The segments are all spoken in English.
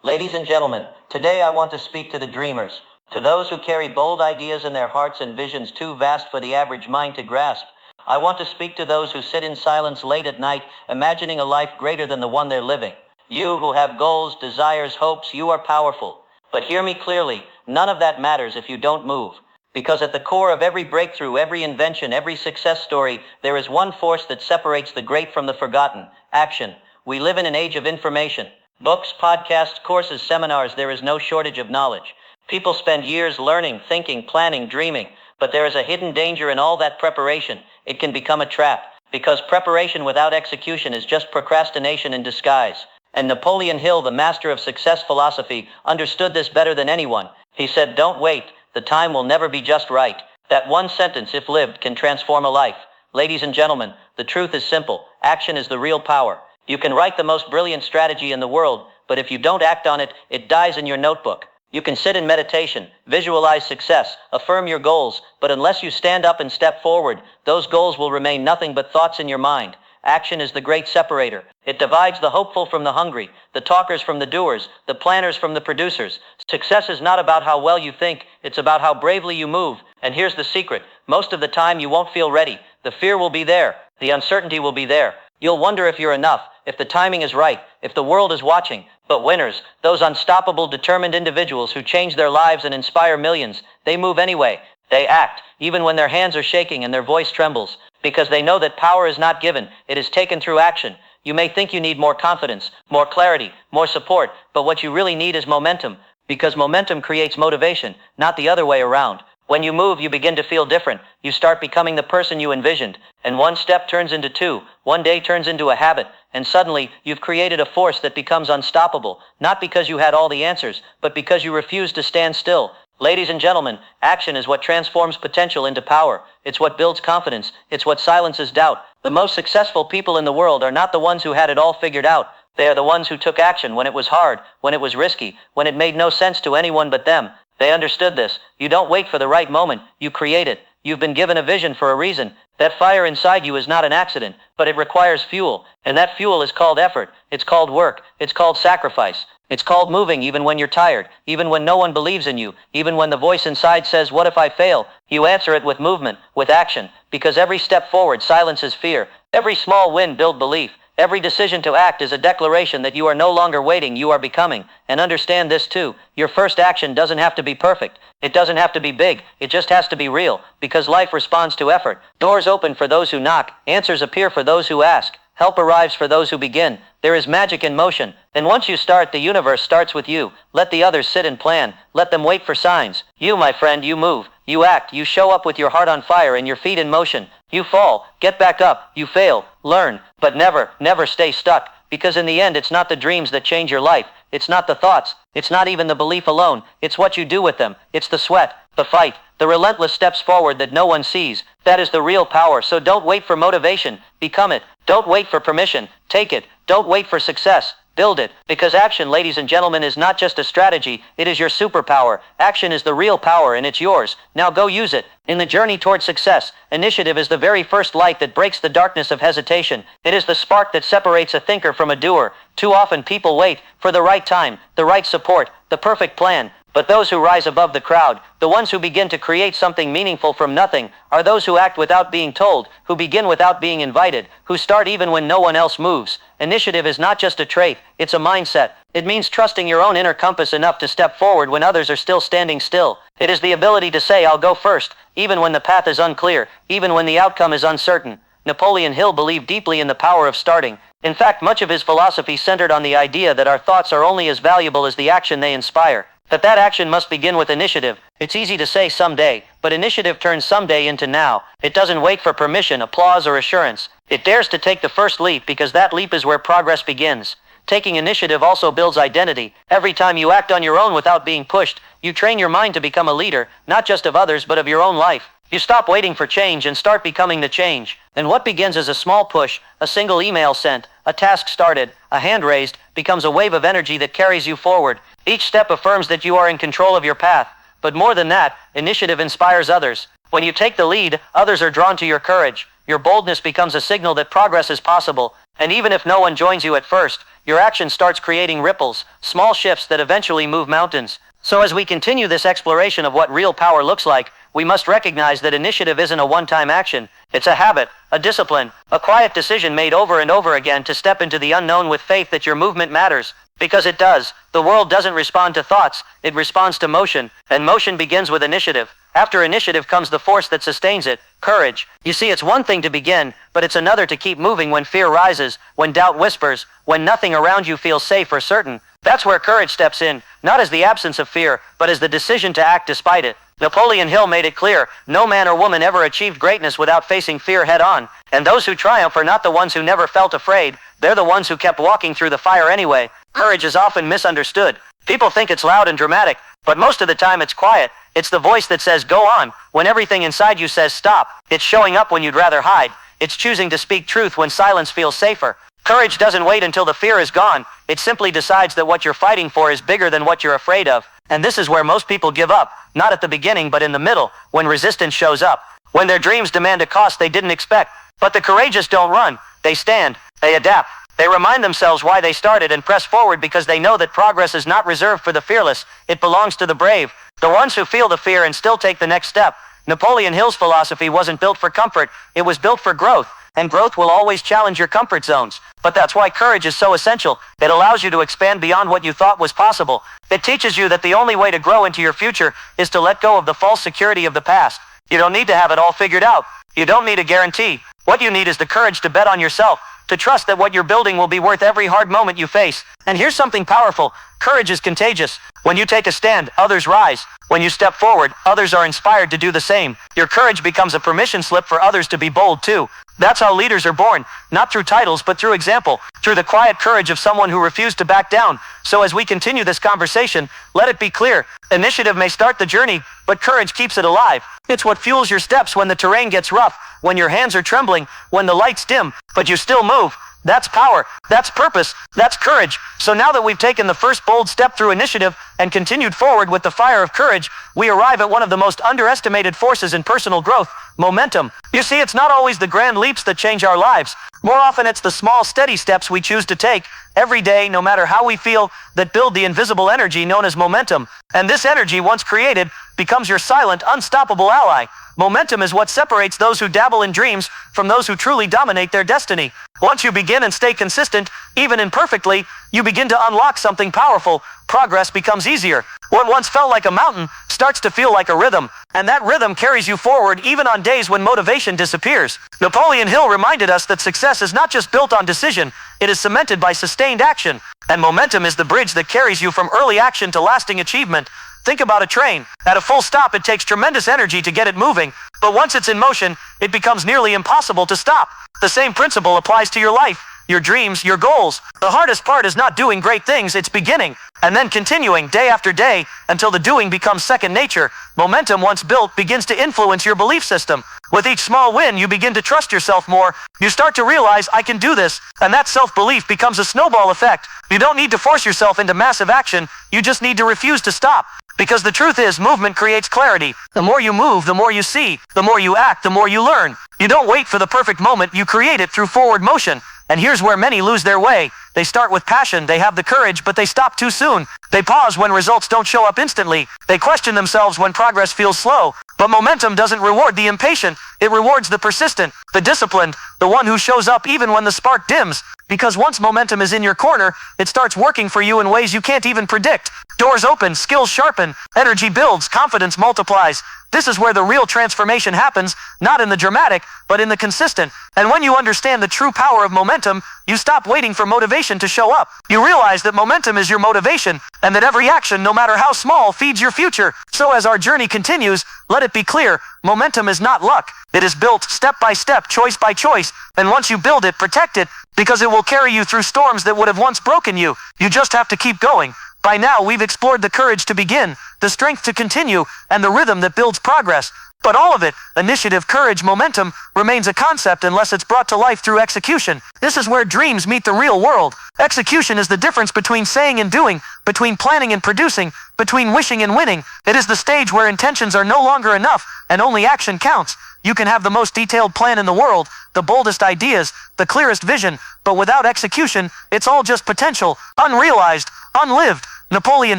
Ladies and gentlemen, today I want to speak to the dreamers, to those who carry bold ideas in their hearts and visions too vast for the average mind to grasp. I want to speak to those who sit in silence late at night, imagining a life greater than the one they're living. You who have goals, desires, hopes, you are powerful. But hear me clearly, none of that matters if you don't move. Because at the core of every breakthrough, every invention, every success story, there is one force that separates the great from the forgotten: action. We live in an age of information. Books, podcasts, courses, seminars, there is no shortage of knowledge. People spend years learning, thinking, planning, dreaming, but there is a hidden danger in all that preparation. It can become a trap, because preparation without execution is just procrastination in disguise. And Napoleon Hill, the master of success philosophy, understood this better than anyone. He said, "Don't wait, the time will never be just right." That one sentence, if lived, can transform a life. Ladies and gentlemen, the truth is simple. Action is the real power. You can write the most brilliant strategy in the world, but if you don't act on it, it dies in your notebook. You can sit in meditation, visualize success, affirm your goals, but unless you stand up and step forward, those goals will remain nothing but thoughts in your mind. Action is the great separator. It divides the hopeful from the hungry, the talkers from the doers, the planners from the producers. Success is not about how well you think, it's about how bravely you move. And here's the secret: most of the time you won't feel ready. The fear will be there, the uncertainty will be there. You'll wonder if you're enough, if the timing is right, if the world is watching. But winners, those unstoppable, determined individuals who change their lives and inspire millions, they move anyway. They act, even when their hands are shaking and their voice trembles, because they know that power is not given, it is taken through action. You may think you need more confidence, more clarity, more support, but what you really need is momentum, because momentum creates motivation, not the other way around. When you move, you begin to feel different. You start becoming the person you envisioned, and one step turns into two, one day turns into a habit, and suddenly you've created a force that becomes unstoppable, not because you had all the answers, but because you refused to stand still. Ladies and gentlemen, action is what transforms potential into power. It's what builds confidence. It's what silences doubt. The most successful people in the world are not the ones who had it all figured out. They are the ones who took action when it was hard, when it was risky, when it made no sense to anyone but them. They understood this. You don't wait for the right moment, you create it. You've been given a vision for a reason. That fire inside you is not an accident, but it requires fuel. And that fuel is called effort. It's called work. It's called sacrifice. It's called moving even when you're tired, even when no one believes in you, even when the voice inside says, "What if I fail?" You answer it with movement, with action, because every step forward silences fear. Every small win builds belief. Every decision to act is a declaration that you are no longer waiting, you are becoming. And understand this too: your first action doesn't have to be perfect. It doesn't have to be big. It just has to be real, because life responds to effort. Doors open for those who knock. Answers appear for those who ask. Help arrives for those who begin. There is magic in motion. And once you start, the universe starts with you. Let the others sit and plan. Let them wait for signs. You, my friend, you move. You act. You show up with your heart on fire and your feet in motion. You fall. Get back up. You fail. Learn. But never, never stay stuck. Because in the end, it's not the dreams that change your life. It's not the thoughts. It's not even the belief alone. It's what you do with them. It's the sweat, the fight, the relentless steps forward that no one sees. That is the real power. So don't wait for motivation. Become it. Don't wait for permission. Take it. Don't wait for success. Build it. Because action, ladies and gentlemen, is not just a strategy. It is your superpower. Action is the real power, and it's yours. Now go use it. In the journey toward success, initiative is the very first light that breaks the darkness of hesitation. It is the spark that separates a thinker from a doer. Too often people wait for the right time, the right support, the perfect plan. But those who rise above the crowd, the ones who begin to create something meaningful from nothing, are those who act without being told, who begin without being invited, who start even when no one else moves. Initiative is not just a trait, it's a mindset. It means trusting your own inner compass enough to step forward when others are still standing still. It is the ability to say, "I'll go first," even when the path is unclear, even when the outcome is uncertain. Napoleon Hill believed deeply in the power of starting. In fact, much of his philosophy centered on the idea that our thoughts are only as valuable as the action they inspire. That action must begin with initiative. It's easy to say someday, but initiative turns someday into now. It doesn't wait for permission, applause, or assurance. It dares to take the first leap, because that leap is where progress begins. Taking initiative also builds identity. Every time you act on your own without being pushed, you train your mind to become a leader, not just of others but of your own life. You stop waiting for change and start becoming the change. And what begins as a small push, a single email sent, a task started, a hand raised, becomes a wave of energy that carries you forward. Each step affirms that you are in control of your path. But more than that, initiative inspires others. When you take the lead, others are drawn to your courage. Your boldness becomes a signal that progress is possible. And even if no one joins you at first, your action starts creating ripples, small shifts that eventually move mountains. So as we continue this exploration of what real power looks like, we must recognize that initiative isn't a one-time action. It's a habit, a discipline, a quiet decision made over and over again to step into the unknown with faith that your movement matters. Because it does. The world doesn't respond to thoughts, it responds to motion, and motion begins with initiative. After initiative comes the force that sustains it, courage. You see, it's one thing to begin, but it's another to keep moving when fear rises, when doubt whispers, when nothing around you feels safe or certain. That's where courage steps in, not as the absence of fear, but as the decision to act despite it. Napoleon Hill made it clear, no man or woman ever achieved greatness without facing fear head-on, and those who triumph are not the ones who never felt afraid, they're the ones who kept walking through the fire anyway. Courage is often misunderstood. People think it's loud and dramatic, but most of the time it's quiet. It's the voice that says, go on, when everything inside you says stop. It's showing up when you'd rather hide. It's choosing to speak truth when silence feels safer. Courage doesn't wait until the fear is gone. It simply decides that what you're fighting for is bigger than what you're afraid of. And this is where most people give up, not at the beginning but in the middle, when resistance shows up, when their dreams demand a cost they didn't expect. But the courageous don't run. They stand. They adapt. They remind themselves why they started and press forward because they know that progress is not reserved for the fearless. It belongs to the brave, the ones who feel the fear and still take the next step. Napoleon Hill's philosophy wasn't built for comfort, it was built for growth. And growth will always challenge your comfort zones. But that's why courage is so essential. It allows you to expand beyond what you thought was possible. It teaches you that the only way to grow into your future is to let go of the false security of the past. You don't need to have it all figured out. You don't need a guarantee. What you need is the courage to bet on yourself, to trust that what you're building will be worth every hard moment you face. And here's something powerful. Courage is contagious. When you take a stand, others rise. When you step forward, others are inspired to do the same. Your courage becomes a permission slip for others to be bold too. That's how leaders are born, not through titles but through example, through the quiet courage of someone who refused to back down. So as we continue this conversation, let it be clear, initiative may start the journey, but courage keeps it alive. It's what fuels your steps when the terrain gets rough, when your hands are trembling, when the lights dim, but you still move. That's power, that's purpose, that's courage. So now that we've taken the first bold step through initiative and continued forward with the fire of courage, we arrive at one of the most underestimated forces in personal growth, momentum. You see, it's not always the grand leaps that change our lives. More often it's the small, steady steps we choose to take every day, no matter how we feel, that build the invisible energy known as momentum. And this energy, once created, becomes your silent, unstoppable ally. Momentum is what separates those who dabble in dreams from those who truly dominate their destiny. Once you begin and stay consistent, even imperfectly, you begin to unlock something powerful. Progress becomes easier. What once felt like a mountain starts to feel like a rhythm, and that rhythm carries you forward even on days when motivation disappears. Napoleon Hill reminded us that success is not just built on decision, it is cemented by sustained action. And momentum is the bridge that carries you from early action to lasting achievement. Think about a train. At a full stop, it takes tremendous energy to get it moving, but once it's in motion, it becomes nearly impossible to stop. The same principle applies to your life, your dreams, your goals. The hardest part is not doing great things, it's beginning, and then continuing day after day until the doing becomes second nature. Momentum, once built, begins to influence your belief system. With each small win, you begin to trust yourself more. You start to realize, I can do this, and that self-belief becomes a snowball effect. You don't need to force yourself into massive action, you just need to refuse to stop. Because the truth is, movement creates clarity. The more you move, the more you see. The more you act, the more you learn. You don't wait for the perfect moment, you create it through forward motion. And here's where many lose their way. They start with passion, they have the courage, but they stop too soon. They pause when results don't show up instantly. They question themselves when progress feels slow. But momentum doesn't reward the impatient, it rewards the persistent, the disciplined, the one who shows up even when the spark dims. Because once momentum is in your corner, it starts working for you in ways you can't even predict. Doors open, skills sharpen, energy builds, confidence multiplies. This is where the real transformation happens, not in the dramatic, but in the consistent. And when you understand the true power of momentum, you stop waiting for motivation to show up. You realize that momentum is your motivation, and that every action, no matter how small, feeds your future. So as our journey continues, let it be clear, momentum is not luck. It is built step by step, choice by choice. And once you build it, protect it, because it will carry you through storms that would have once broken you. You just have to keep going. By now, we've explored the courage to begin, the strength to continue, and the rhythm that builds progress. But all of it, initiative, courage, momentum, remains a concept unless it's brought to life through execution. This is where dreams meet the real world. Execution is the difference between saying and doing, between planning and producing, between wishing and winning. It is the stage where intentions are no longer enough, and only action counts. You can have the most detailed plan in the world, the boldest ideas, the clearest vision, but without execution, it's all just potential, unrealized, unlived. Napoleon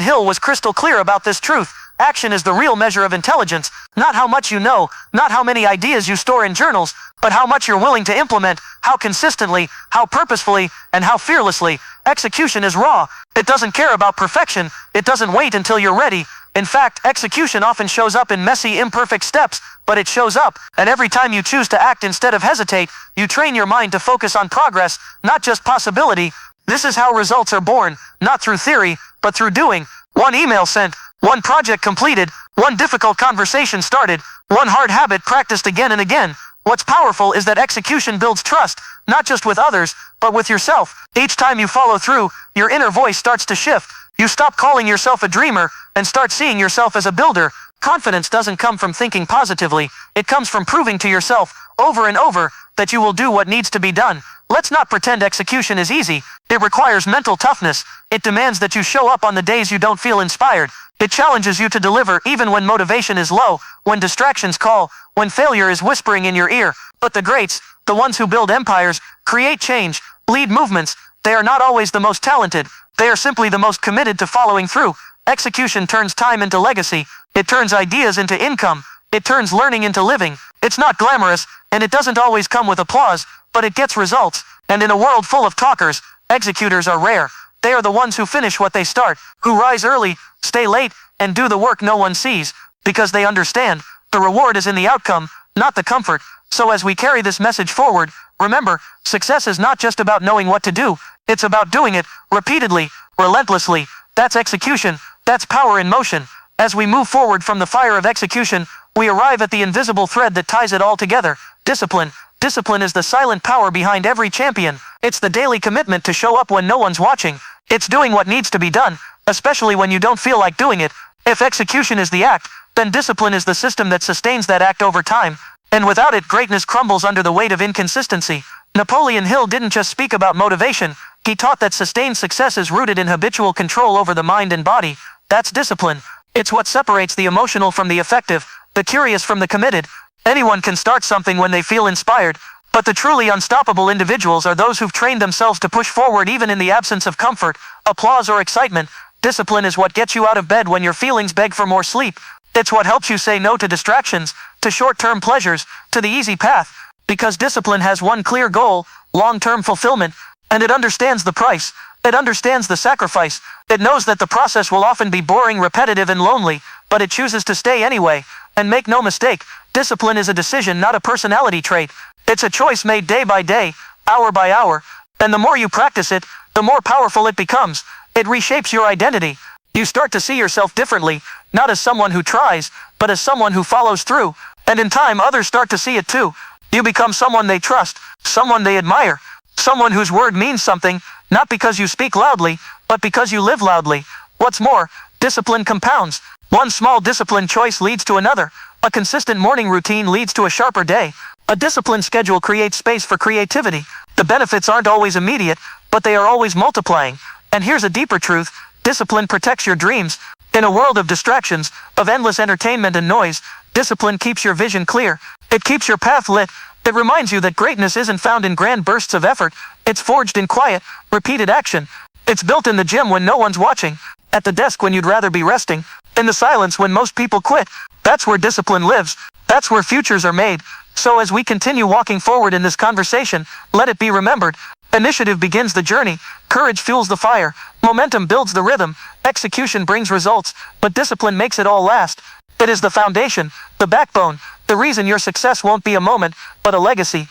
Hill was crystal clear about this truth. Action is the real measure of intelligence, not how much you know, not how many ideas you store in journals, but how much you're willing to implement, how consistently, how purposefully, and how fearlessly. Execution is raw. It doesn't care about perfection. It doesn't wait until you're ready. In fact, execution often shows up in messy, imperfect steps, but it shows up, and every time you choose to act instead of hesitate, you train your mind to focus on progress, not just possibility. This is how results are born, not through theory, but through doing. One email sent, one project completed, one difficult conversation started, one hard habit practiced again and again. What's powerful is that execution builds trust, not just with others, but with yourself. Each time you follow through, your inner voice starts to shift. You stop calling yourself a dreamer and start seeing yourself as a builder. Confidence doesn't come from thinking positively. It comes from proving to yourself, over and over, that you will do what needs to be done. Let's not pretend execution is easy. It requires mental toughness. It demands that you show up on the days you don't feel inspired. It challenges you to deliver even when motivation is low, when distractions call, when failure is whispering in your ear. But the greats, the ones who build empires, create change, lead movements, they are not always the most talented. They are simply the most committed to following through. Execution turns time into legacy. It turns ideas into income. It turns learning into living. It's not glamorous, and it doesn't always come with applause, but it gets results. And in a world full of talkers, executors are rare. They are the ones who finish what they start, who rise early, stay late, and do the work no one sees, because they understand the reward is in the outcome, not the comfort. So as we carry this message forward, remember, success is not just about knowing what to do. It's about doing it repeatedly, relentlessly. That's execution. That's power in motion. As we move forward from the fire of execution, we arrive at the invisible thread that ties it all together. Discipline. Discipline is the silent power behind every champion. It's the daily commitment to show up when no one's watching. It's doing what needs to be done, especially when you don't feel like doing it. If execution is the act, then discipline is the system that sustains that act over time. And without it, greatness crumbles under the weight of inconsistency. Napoleon Hill didn't just speak about motivation. He taught that sustained success is rooted in habitual control over the mind and body. That's discipline. It's what separates the emotional from the effective, the curious from the committed. Anyone can start something when they feel inspired, but the truly unstoppable individuals are those who've trained themselves to push forward even in the absence of comfort, applause, or excitement. Discipline is what gets you out of bed when your feelings beg for more sleep. It's what helps you say no to distractions, to short-term pleasures, to the easy path. Because discipline has one clear goal, long-term fulfillment, and it understands the price. It understands the sacrifice. It knows that the process will often be boring, repetitive, and lonely, but it chooses to stay anyway. And make no mistake, discipline is a decision, not a personality trait. It's a choice made day by day, hour by hour. And the more you practice it, the more powerful it becomes. It reshapes your identity. You start to see yourself differently, not as someone who tries, but as someone who follows through. And in time, others start to see it too. You become someone they trust, someone they admire, someone whose word means something, not because you speak loudly, but because you live loudly. What's more, discipline compounds. One small discipline choice leads to another. A consistent morning routine leads to a sharper day. A disciplined schedule creates space for creativity. The benefits aren't always immediate, but they are always multiplying. And here's a deeper truth. Discipline protects your dreams. In a world of distractions, of endless entertainment and noise, discipline keeps your vision clear. It keeps your path lit. It reminds you that greatness isn't found in grand bursts of effort. It's forged in quiet, repeated action. It's built in the gym when no one's watching, at the desk when you'd rather be resting, in the silence when most people quit. That's where discipline lives. That's where futures are made. So as we continue walking forward in this conversation, let it be remembered. Initiative begins the journey. Courage fuels the fire. Momentum builds the rhythm. Execution brings results, but discipline makes it all last. It is the foundation, the backbone, the reason your success won't be a moment, but a legacy.